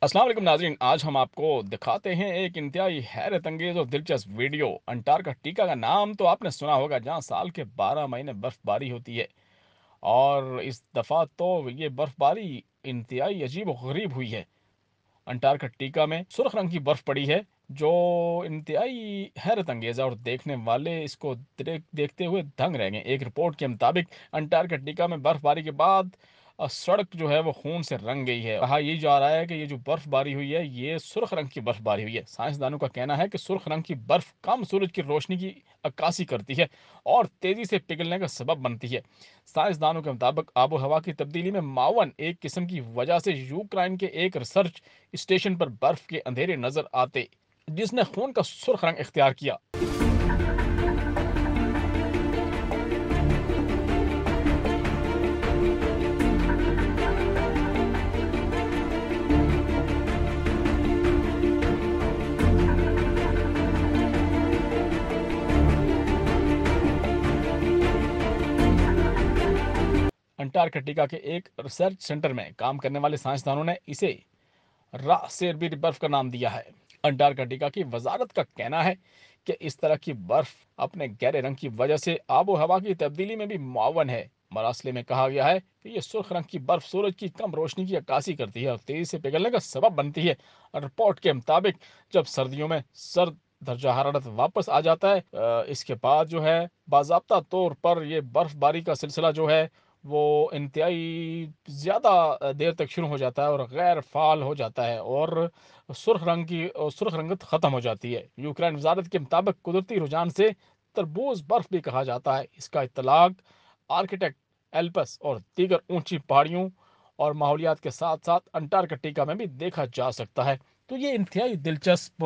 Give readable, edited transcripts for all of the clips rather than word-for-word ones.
अस्सलाम वालेकुम नाज़रीन, आज हम आपको दिखाते हैं एक इंतहाई हैरत अंगेज़ और दिलचस्प वीडियो। अंटार्कटिका का नाम तो आपने सुना होगा, जहाँ साल के 12 महीने बर्फबारी होती है। और इस दफ़ा तो ये बर्फबारी इंतहाई अजीब और गरीब हुई है। अंटार्कटिका में सुर्ख रंग की बर्फ पड़ी है, जो इंतहाई हैरत अंगेज़ है और देखने वाले इसको देखते हुए दंग रह गए। एक रिपोर्ट के मुताबिक अंटार्कटिका में बर्फबारी के बाद सड़क जो है वो खून से रंग गई है। कहा यही जा रहा है कि ये जो बर्फबारी हुई है, ये सुर्ख रंग की बर्फबारी हुई है। साइंसदानों का कहना है कि सुर्ख रंग की बर्फ कम सूरज की रोशनी की अक्कासी करती है और तेजी से पिघलने का सबब बनती है। साइंसदानों के मुताबिक आबो हवा की तब्दीली में मावन एक किस्म की वजह से यूक्रेन के एक रिसर्च स्टेशन पर बर्फ के अंधेरे नजर आते, जिसने खून का सुर्ख रंग इख्तियार किया। अंटार्कटिका के एक रिसर्च सेंटर में काम करने वाले साइंसदानों ने इसे रा सेरबी बर्फ का नाम दिया है। अंटार्कटिका की वजारत का कहना है कि इस तरह की बर्फ अपने गहरे रंग की वजह से आबो हवा की तब्दीली में भी मुआवन है। मरासले में कहा गया है कि यह सुर्ख रंग की बर्फ सूरज की कम रोशनी की अक्कासी करती है और तेजी से पिघलने का सबब बनती है। रिपोर्ट के मुताबिक जब सर्दियों में सर्द दर्जा हरारत वापस आ जाता है, इसके बाद जो है बाज़ाब्ता तौर पर यह बर्फबारी का सिलसिला जो है वो इंतहाई ज़्यादा देर तक शुरू हो जाता है और गैर फ़ाल हो जाता है और सुर्ख रंगत ख़त्म हो जाती है। यूक्रेन वज़ारत के मुताबिक कुदरती रुझान से तरबूज बर्फ़ भी कहा जाता है। इसका इत्तलाक आर्किटेक्ट एल्पस और दीगर ऊंची पहाड़ियों और माहौलियात के साथ साथ अंटार्कटिका में भी देखा जा सकता है। तो ये इंतहाई दिलचस्प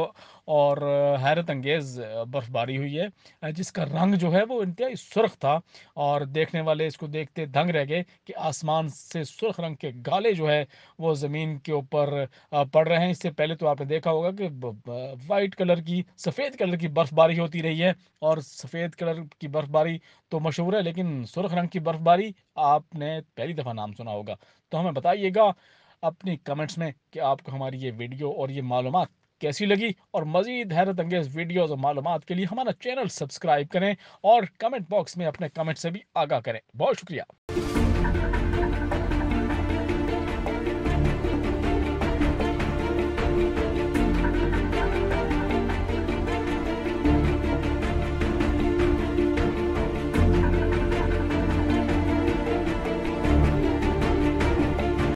और हैरत अंगेज़ बर्फ़बारी हुई है, जिसका रंग जो है वो इंतहाई सुर्ख था और देखने वाले इसको देखते दंग रह गए कि आसमान से सुर्ख रंग के गाले जो है वो ज़मीन के ऊपर पड़ रहे हैं। इससे पहले तो आपने देखा होगा कि वाइट कलर की, सफ़ेद कलर की बर्फबारी होती रही है और सफ़ेद कलर की बर्फबारी तो मशहूर है, लेकिन सुर्ख रंग की बर्फबारी आपने पहली दफ़ा नाम सुना होगा। तो हमें बताइएगा अपनी कमेंट्स में कि आपको हमारी ये वीडियो और ये मालूमात कैसी लगी, और मज़ीद हैरत अंगेज़ वीडियोज़ और मालूमात के लिए हमारा चैनल सब्सक्राइब करें और कमेंट बॉक्स में अपने कमेंट से भी आगाह करें। बहुत शुक्रिया।